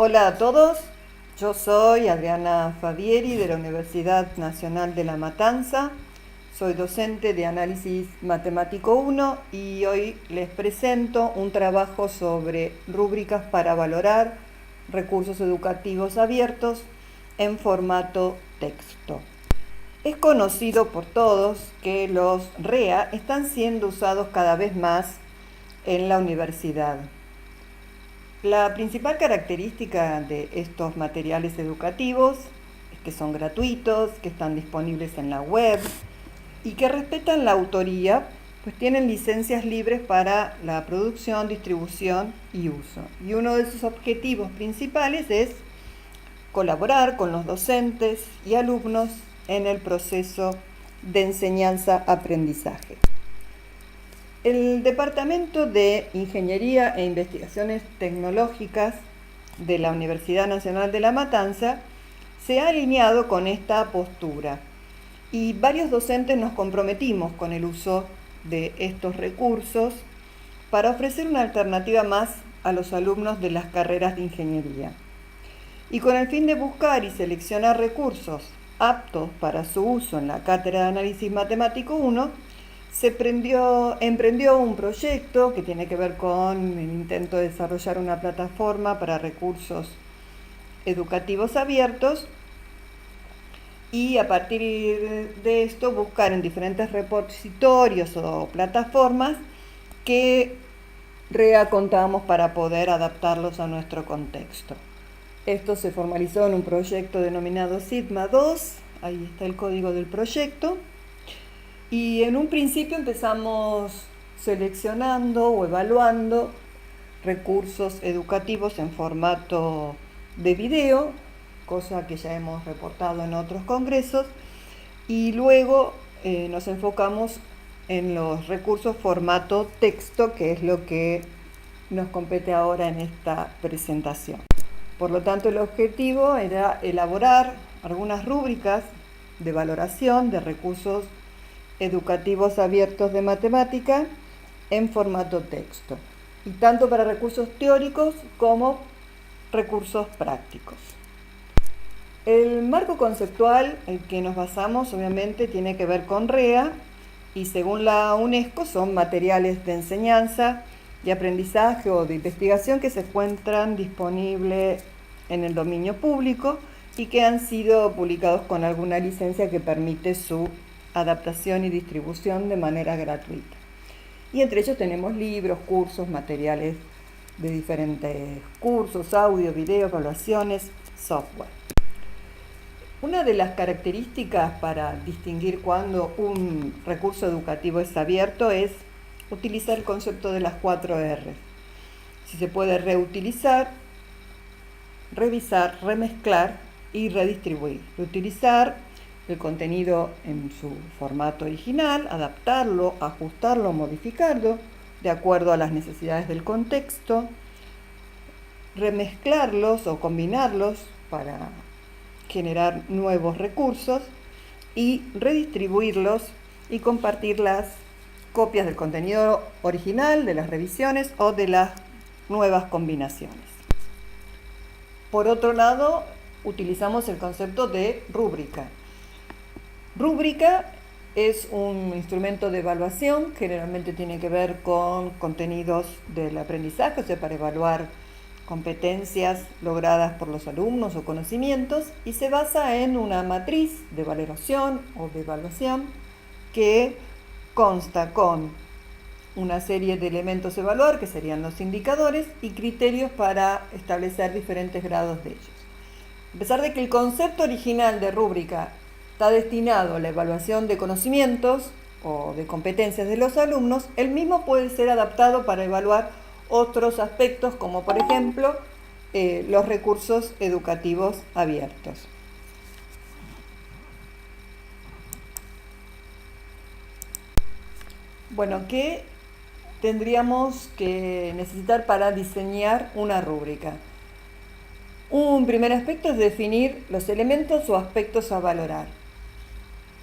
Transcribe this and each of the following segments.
Hola a todos, yo soy Adriana Fabieri de la Universidad Nacional de La Matanza, soy docente de Análisis Matemático 1 y hoy les presento un trabajo sobre rúbricas para valorar recursos educativos abiertos en formato texto. Es conocido por todos que los REA están siendo usados cada vez más en la universidad. La principal característica de estos materiales educativos es que son gratuitos, que están disponibles en la web y que respetan la autoría, pues tienen licencias libres para la producción, distribución y uso. Y uno de sus objetivos principales es colaborar con los docentes y alumnos en el proceso de enseñanza-aprendizaje. El Departamento de Ingeniería e Investigaciones Tecnológicas de la Universidad Nacional de La Matanza se ha alineado con esta postura y varios docentes nos comprometimos con el uso de estos recursos para ofrecer una alternativa más a los alumnos de las carreras de ingeniería. Y con el fin de buscar y seleccionar recursos aptos para su uso en la Cátedra de Análisis Matemático 1, se emprendió un proyecto que tiene que ver con el intento de desarrollar una plataforma para recursos educativos abiertos y a partir de esto buscar en diferentes repositorios o plataformas que contamos para poder adaptarlos a nuestro contexto. Esto se formalizó en un proyecto denominado Sigma 2, ahí está el código del proyecto. Y en un principio empezamos seleccionando o evaluando recursos educativos en formato de video, cosa que ya hemos reportado en otros congresos, y luego nos enfocamos en los recursos formato texto, que es lo que nos compete ahora en esta presentación. Por lo tanto, el objetivo era elaborar algunas rúbricas de valoración de recursos educativos abiertos de matemática en formato texto, y tanto para recursos teóricos como recursos prácticos. El marco conceptual en que nos basamos obviamente tiene que ver con REA y según la UNESCO son materiales de enseñanza, de aprendizaje o de investigación que se encuentran disponibles en el dominio público y que han sido publicados con alguna licencia que permite su adaptación y distribución de manera gratuita. Y entre ellos tenemos libros, cursos, materiales de diferentes cursos, audio, video, evaluaciones, software. Una de las características para distinguir cuando un recurso educativo es abierto es utilizar el concepto de las 4 R. Si se puede reutilizar, revisar, remezclar y redistribuir. Reutilizar el contenido en su formato original, adaptarlo, ajustarlo, modificarlo de acuerdo a las necesidades del contexto, remezclarlos o combinarlos para generar nuevos recursos y redistribuirlos y compartir las copias del contenido original, de las revisiones o de las nuevas combinaciones. Por otro lado, utilizamos el concepto de rúbrica. Rúbrica es un instrumento de evaluación, generalmente tiene que ver con contenidos del aprendizaje, o sea, para evaluar competencias logradas por los alumnos o conocimientos, y se basa en una matriz de valoración o de evaluación que consta con una serie de elementos a evaluar, que serían los indicadores, y criterios para establecer diferentes grados de ellos. A pesar de que el concepto original de rúbrica está destinado a la evaluación de conocimientos o de competencias de los alumnos, el mismo puede ser adaptado para evaluar otros aspectos, como por ejemplo los recursos educativos abiertos. Bueno, ¿qué tendríamos que necesitar para diseñar una rúbrica? Un primer aspecto es definir los elementos o aspectos a valorar.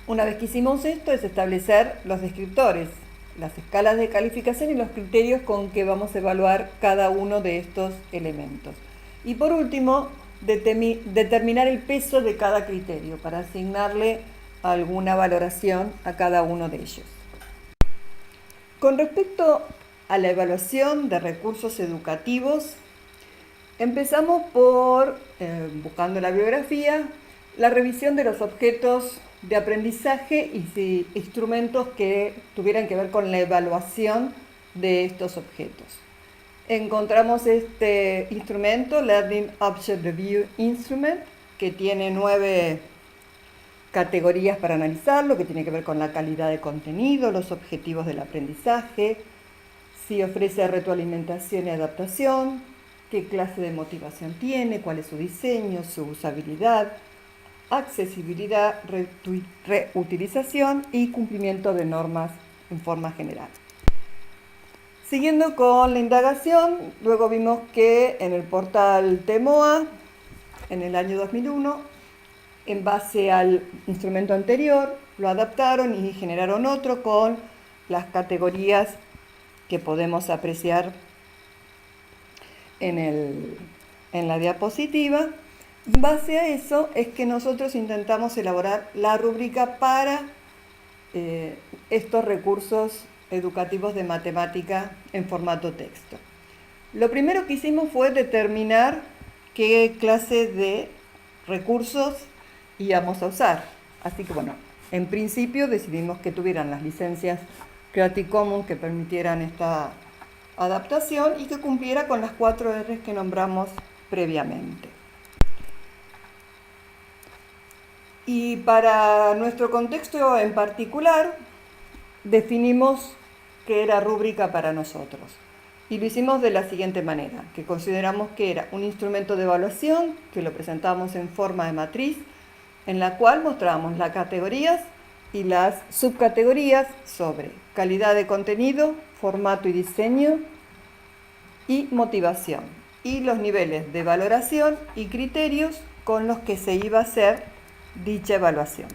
Una vez que hicimos esto, es establecer los descriptores, las escalas de calificación y los criterios con que vamos a evaluar cada uno de estos elementos. Y por último, determinar el peso de cada criterio para asignarle alguna valoración a cada uno de ellos. Con respecto a la evaluación de recursos educativos, empezamos por, buscando la bibliografía, la revisión de los objetos de aprendizaje y instrumentos que tuvieran que ver con la evaluación de estos objetos. Encontramos este instrumento, Learning Object Review Instrument, que tiene 9 categorías para analizarlo, que tiene que ver con la calidad de contenido, los objetivos del aprendizaje, si ofrece retroalimentación y adaptación, qué clase de motivación tiene, cuál es su diseño, su usabilidad, accesibilidad, reutilización y cumplimiento de normas en forma general. Siguiendo con la indagación, luego vimos que en el portal TEMOA, en el año 2001, en base al instrumento anterior, lo adaptaron y generaron otro con las categorías que podemos apreciar en la diapositiva. En base a eso es que nosotros intentamos elaborar la rúbrica para estos recursos educativos de matemática en formato texto. Lo primero que hicimos fue determinar qué clase de recursos íbamos a usar. Así que bueno, en principio decidimos que tuvieran las licencias Creative Commons que permitieran esta adaptación y que cumpliera con las 4 R's que nombramos previamente. Y para nuestro contexto en particular, definimos qué era rúbrica para nosotros. Y lo hicimos de la siguiente manera, que consideramos que era un instrumento de evaluación, que lo presentamos en forma de matriz, en la cual mostrábamos las categorías y las subcategorías sobre calidad de contenido, formato y diseño y motivación, y los niveles de valoración y criterios con los que se iba a hacer dicha evaluación.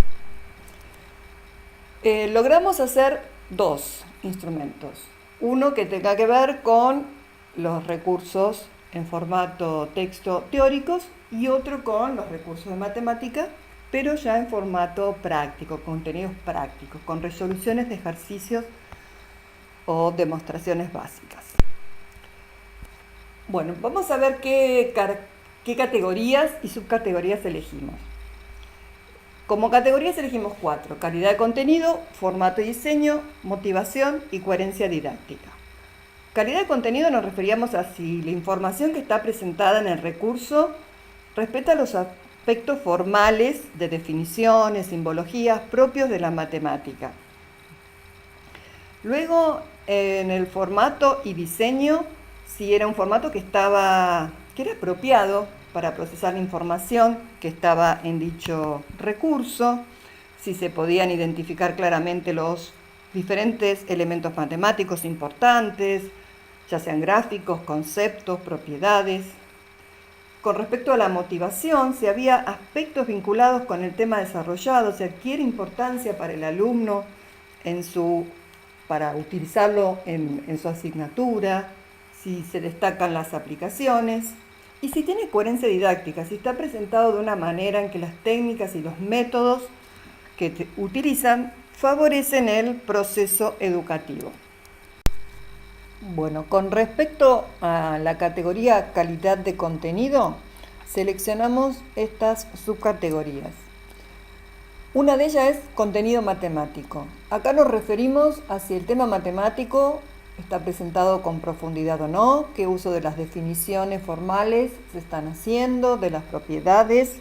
Logramos hacer 2 instrumentos. Uno que tenga que ver con los recursos en formato texto teóricos y otro con los recursos de matemática, pero ya en formato práctico, contenidos prácticos, con resoluciones de ejercicios o demostraciones básicas. Bueno, vamos a ver qué categorías y subcategorías elegimos. Como categorías elegimos 4: calidad de contenido, formato y diseño, motivación y coherencia didáctica. Calidad de contenido nos referíamos a si la información que está presentada en el recurso respeta los aspectos formales de definiciones, simbologías propios de la matemática. Luego, en el formato y diseño, si era un formato que era apropiado para procesar la información que estaba en dicho recurso, si se podían identificar claramente los diferentes elementos matemáticos importantes, ya sean gráficos, conceptos, propiedades. Con respecto a la motivación, si había aspectos vinculados con el tema desarrollado, si adquiere importancia para el alumno para utilizarlo en su asignatura, si se destacan las aplicaciones. Y si tiene coherencia didáctica, si está presentado de una manera en que las técnicas y los métodos que utilizan favorecen el proceso educativo. Bueno, con respecto a la categoría calidad de contenido, seleccionamos estas subcategorías. Una de ellas es contenido matemático. Acá nos referimos a si el tema matemático está presentado con profundidad o no, qué uso de las definiciones formales se están haciendo, de las propiedades,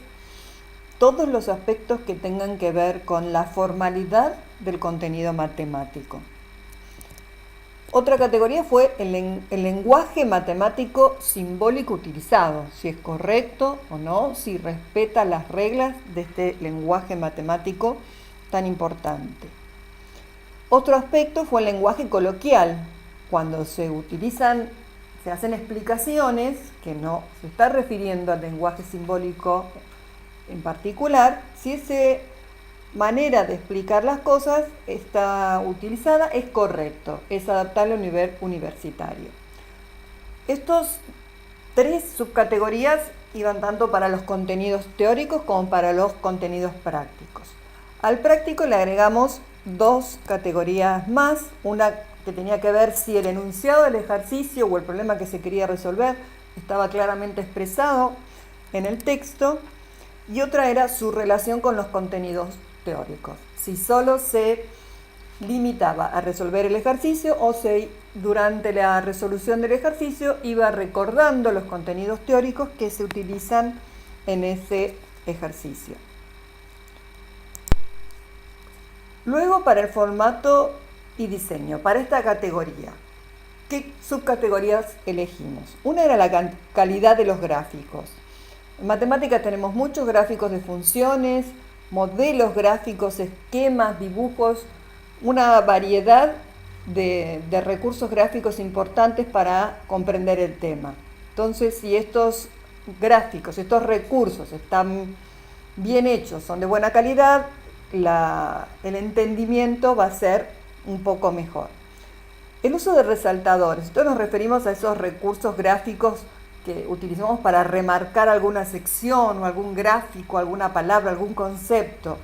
todos los aspectos que tengan que ver con la formalidad del contenido matemático. Otra categoría fue el lenguaje matemático simbólico utilizado, si es correcto o no, si respeta las reglas de este lenguaje matemático tan importante. Otro aspecto fue el lenguaje coloquial, cuando se hacen explicaciones que no se está refiriendo al lenguaje simbólico en particular, si esa manera de explicar las cosas está utilizada, es correcto, es adaptable a un nivel universitario. Estos 3 subcategorías iban tanto para los contenidos teóricos como para los contenidos prácticos. Al práctico le agregamos 2 categorías más, una que tenía que ver si el enunciado del ejercicio o el problema que se quería resolver estaba claramente expresado en el texto, y otra era su relación con los contenidos teóricos, si solo se limitaba a resolver el ejercicio o si durante la resolución del ejercicio iba recordando los contenidos teóricos que se utilizan en ese ejercicio. Luego, para el formato y diseño, para esta categoría, ¿qué subcategorías elegimos? Una era la calidad de los gráficos. En matemáticas tenemos muchos gráficos de funciones, modelos gráficos, esquemas, dibujos, una variedad de recursos gráficos importantes para comprender el tema. Entonces, si estos gráficos, estos recursos están bien hechos, son de buena calidad, el entendimiento va a ser un poco mejor. El uso de resaltadores. Esto nos referimos a esos recursos gráficos que utilizamos para remarcar alguna sección o algún gráfico, alguna palabra, algún concepto.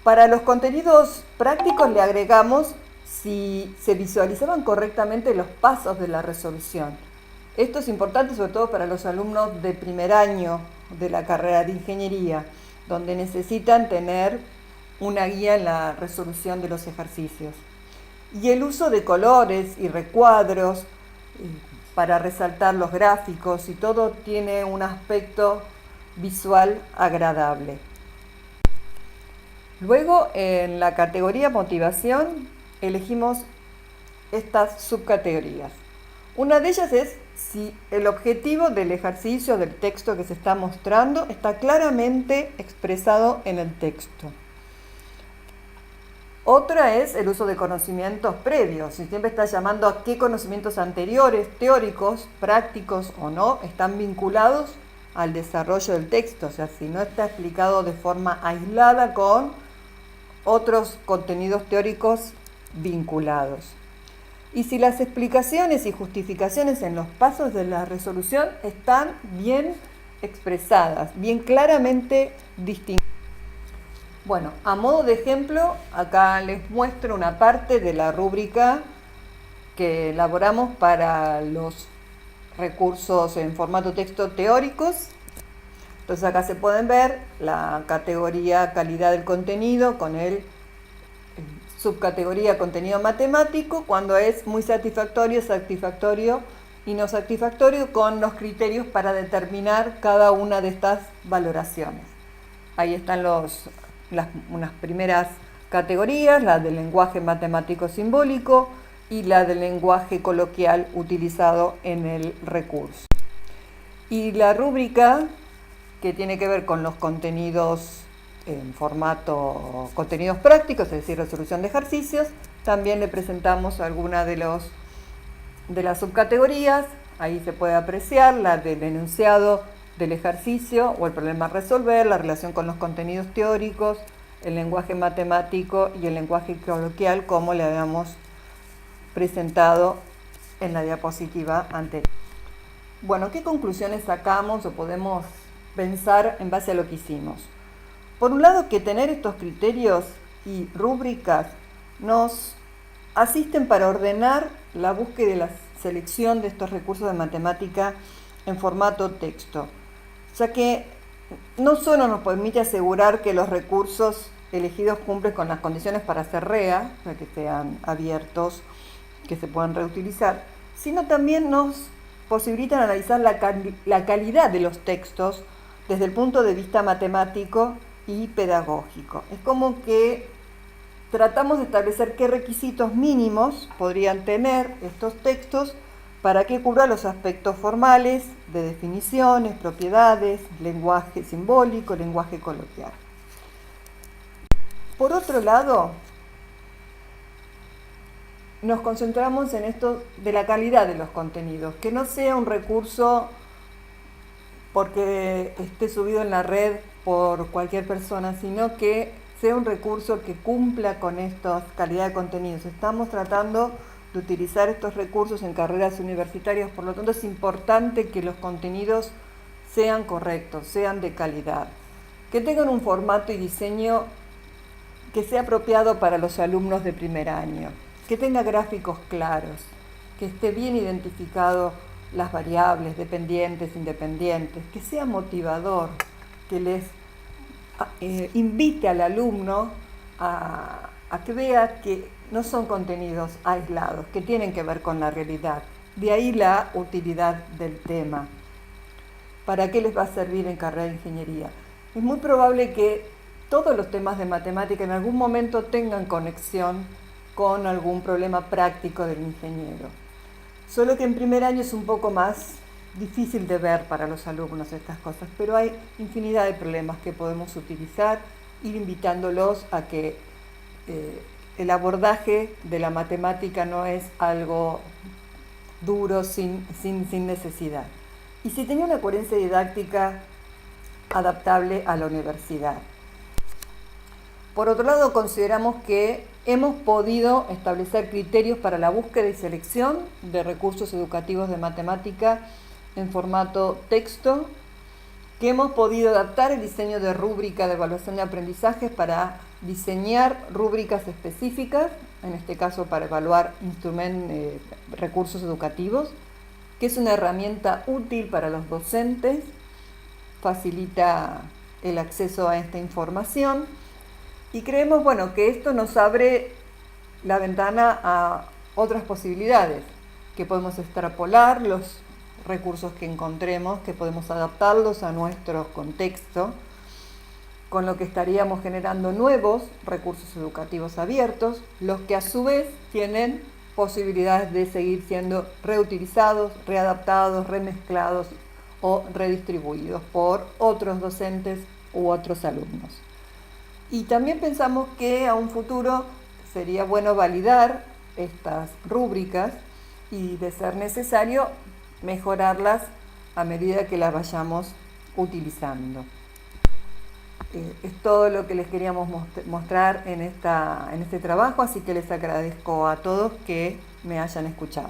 Para los contenidos prácticos le agregamos si se visualizaban correctamente los pasos de la resolución. Esto es importante sobre todo para los alumnos de primer año de la carrera de ingeniería, donde necesitan tener una guía en la resolución de los ejercicios. Y el uso de colores y recuadros para resaltar los gráficos, y todo tiene un aspecto visual agradable. Luego, en la categoría motivación, elegimos estas subcategorías. Una de ellas es si el objetivo del ejercicio, del texto que se está mostrando, está claramente expresado en el texto. Otra es el uso de conocimientos previos. Si siempre está llamando a qué conocimientos anteriores, teóricos, prácticos o no, están vinculados al desarrollo del texto. O sea, si no está explicado de forma aislada con otros contenidos teóricos vinculados. Y si las explicaciones y justificaciones en los pasos de la resolución están bien expresadas, bien claramente distinguidas. Bueno, a modo de ejemplo, acá les muestro una parte de la rúbrica que elaboramos para los recursos en formato texto teóricos. Entonces acá se pueden ver la categoría calidad del contenido con el subcategoría contenido matemático, cuando es muy satisfactorio, satisfactorio y no satisfactorio, con los criterios para determinar cada una de estas valoraciones. Ahí están unas primeras categorías, la del lenguaje matemático simbólico y la del lenguaje coloquial utilizado en el recurso. Y la rúbrica que tiene que ver con los contenidos en formato contenidos prácticos, es decir, resolución de ejercicios, también le presentamos alguna de las subcategorías. Ahí se puede apreciar la del enunciado del ejercicio o el problema a resolver, la relación con los contenidos teóricos, el lenguaje matemático y el lenguaje coloquial, como le habíamos presentado en la diapositiva anterior. Bueno, ¿qué conclusiones sacamos o podemos pensar en base a lo que hicimos? Por un lado, que tener estos criterios y rúbricas nos asisten para ordenar la búsqueda y la selección de estos recursos de matemática en formato texto, ya que no solo nos permite asegurar que los recursos elegidos cumplen con las condiciones para ser REA, para que sean abiertos, que se puedan reutilizar, sino también nos posibilitan analizar la calidad de los textos desde el punto de vista matemático y pedagógico. Es como que tratamos de establecer qué requisitos mínimos podrían tener estos textos para que cubran los aspectos formales de definiciones, propiedades, lenguaje simbólico, lenguaje coloquial. Por otro lado, nos concentramos en esto de la calidad de los contenidos, que no sea un recurso porque esté subido en la red por cualquier persona, sino que sea un recurso que cumpla con esta calidad de contenidos. Estamos tratando de utilizar estos recursos en carreras universitarias, por lo tanto es importante que los contenidos sean correctos, sean de calidad, que tengan un formato y diseño que sea apropiado para los alumnos de primer año, que tenga gráficos claros, que esté bien identificado las variables, dependientes, independientes, que sea motivador, que les invite al alumno a que vea que no son contenidos aislados, que tienen que ver con la realidad. De ahí la utilidad del tema. ¿Para qué les va a servir en carrera de ingeniería? Es muy probable que todos los temas de matemática en algún momento tengan conexión con algún problema práctico del ingeniero. Solo que en primer año es un poco más difícil de ver para los alumnos estas cosas, pero hay infinidad de problemas que podemos utilizar, ir invitándolos a que el abordaje de la matemática no es algo duro, sin necesidad. Y si tenía una coherencia didáctica adaptable a la universidad. Por otro lado, consideramos que hemos podido establecer criterios para la búsqueda y selección de recursos educativos de matemática en formato texto, que hemos podido adaptar el diseño de rúbrica de evaluación de aprendizajes para diseñar rúbricas específicas, en este caso para evaluar recursos educativos, que es una herramienta útil para los docentes, facilita el acceso a esta información y creemos, que esto nos abre la ventana a otras posibilidades, que podemos extrapolar los recursos que encontremos, que podemos adaptarlos a nuestro contexto, con lo que estaríamos generando nuevos recursos educativos abiertos, los que a su vez tienen posibilidades de seguir siendo reutilizados, readaptados, remezclados o redistribuidos por otros docentes u otros alumnos. Y también pensamos que a un futuro sería bueno validar estas rúbricas y, de ser necesario, mejorarlas a medida que las vayamos utilizando. Es todo lo que les queríamos mostrar en este trabajo, así que les agradezco a todos que me hayan escuchado.